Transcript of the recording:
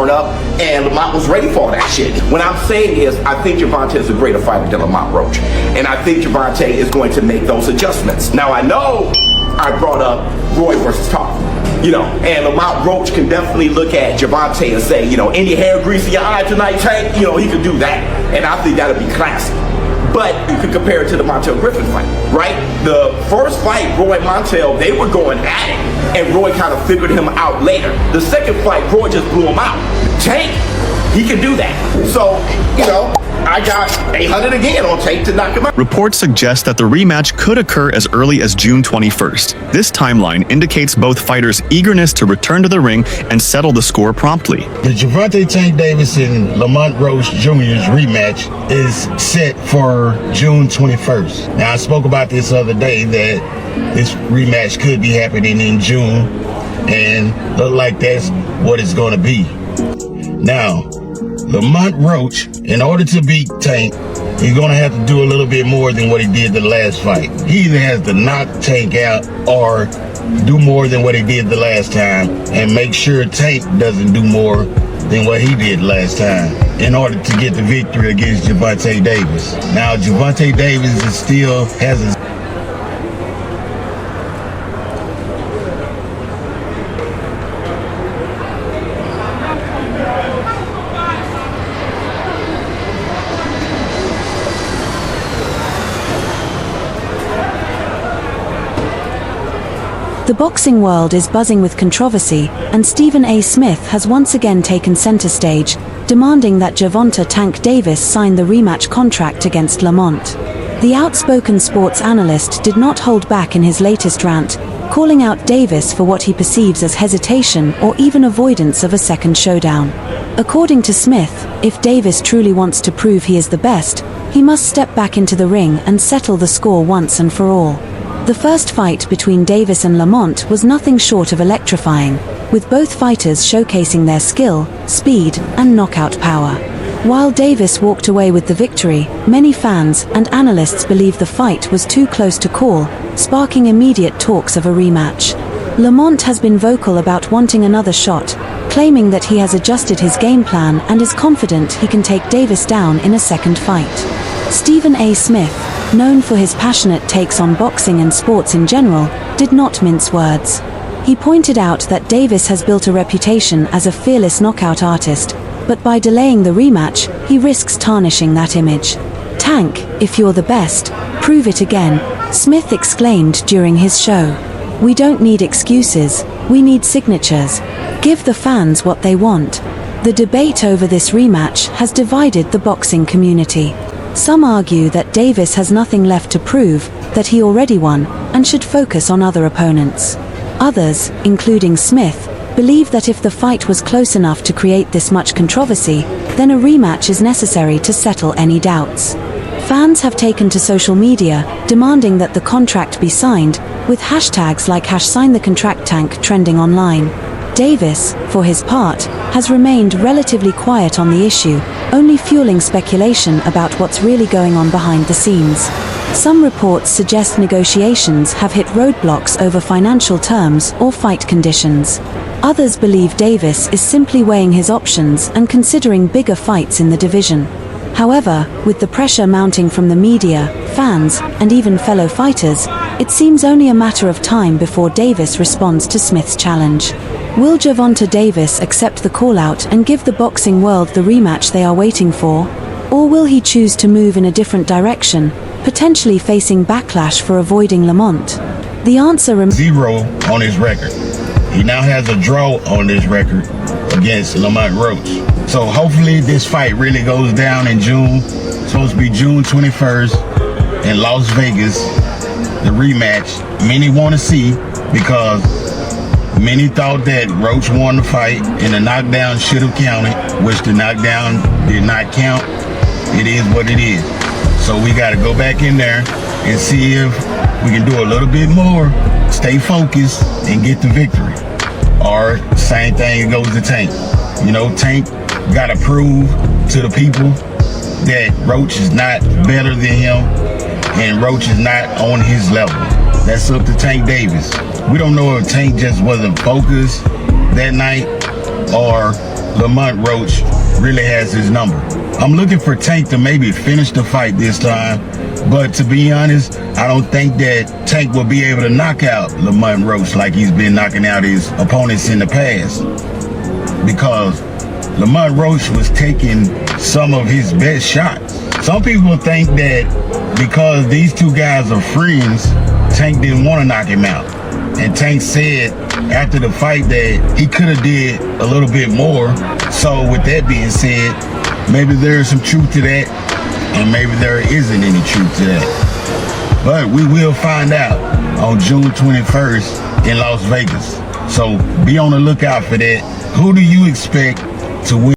turn up, and Lamont was ready for that shit. What I'm saying is, I think Gervonta is a greater fighter than Lamont Roach, and I think Gervonta is going to make those adjustments. Now, I know I brought up Roy versus Tarver, and Lamont Roach can definitely look at Gervonta and say, any hair grease in your eye tonight, Tank? He could do that, and I think that'll be classic. But you could compare it to the Montel Griffin fight, right? The first fight, Roy and Montel, they were going at it, and Roy kind of figured him out later. The second fight, Roy just blew him out. Tank, he can do that. So, I got 800 again on Tank to knock him out. Reports suggest that the rematch could occur as early as June 21st. This timeline indicates both fighters' eagerness to return to the ring and settle the score promptly. The Gervonta Tank Davis and Lamont Roach Jr.'s rematch is set for June 21st. Now, I spoke about this other day that this rematch could be happening in June, and look like that's what it's going to be. Now, Lamont Roach, in order to beat Tank, he's going to have to do a little bit more than what he did the last fight. He either has to knock Tank out or do more than what he did the last time and make sure Tank doesn't do more than what he did last time in order to get the victory against Gervonta Davis. Now, Gervonta Davis still has a The boxing world is buzzing with controversy, and Stephen A. Smith has once again taken center stage, demanding that Gervonta Tank Davis sign the rematch contract against Lamont. The outspoken sports analyst did not hold back in his latest rant, calling out Davis for what he perceives as hesitation or even avoidance of a second showdown. According to Smith, if Davis truly wants to prove he is the best, he must step back into the ring and settle the score once and for all. The first fight between Davis and Lamont was nothing short of electrifying, with both fighters showcasing their skill, speed, and knockout power. While Davis walked away with the victory, many fans and analysts believe the fight was too close to call, sparking immediate talks of a rematch. Lamont has been vocal about wanting another shot, claiming that he has adjusted his game plan and is confident he can take Davis down in a second fight. Stephen A. Smith, known for his passionate takes on boxing and sports in general, did not mince words. He pointed out that Davis has built a reputation as a fearless knockout artist, but by delaying the rematch, he risks tarnishing that image. "Tank, if you're the best, prove it again," Smith exclaimed during his show. "We don't need excuses, we need signatures. Give the fans what they want." The debate over this rematch has divided the boxing community. Some argue that Davis has nothing left to prove, that he already won, and should focus on other opponents. Others, including Smith, believe that if the fight was close enough to create this much controversy, then a rematch is necessary to settle any doubts. Fans have taken to social media, demanding that the contract be signed, with hashtags like #SignTheContractTank trending online. Davis, for his part, has remained relatively quiet on the issue, only fueling speculation about what's really going on behind the scenes. Some reports suggest negotiations have hit roadblocks over financial terms or fight conditions. Others believe Davis is simply weighing his options and considering bigger fights in the division. However, with the pressure mounting from the media, fans, and even fellow fighters, it seems only a matter of time before Davis responds to Smith's challenge. Will Gervonta Davis accept the call-out and give the boxing world the rematch they are waiting for? Or will he choose to move in a different direction, potentially facing backlash for avoiding Lamont? The answer remains 0 on his record. He now has a draw on his record against Lamont Roach. So hopefully this fight really goes down in June. It's supposed to be June 21st in Las Vegas, the rematch. Many want to see because many thought that Roach won the fight and the knockdown should have counted, which the knockdown did not count. It is what it is. So we got to go back in there and see if we can do a little bit more, stay focused, and get the victory. Or same thing goes to Tank. Tank got to prove to the people that Roach is not better than him and Roach is not on his level. That's up to Tank Davis. We don't know if Tank just wasn't focused that night or Lamont Roach really has his number. I'm looking for Tank to maybe finish the fight this time, but to be honest, I don't think that Tank will be able to knock out Lamont Roach like he's been knocking out his opponents in the past, because Lamont Roach was taking some of his best shots. Some people think that because these two guys are friends, Tank didn't want to knock him out. And Tank said after the fight that he could have did a little bit more. So with that being said, maybe there's some truth to that, and maybe there isn't any truth to that. But we will find out on June 21st in Las Vegas. So be on the lookout for that. Who do you expect to win?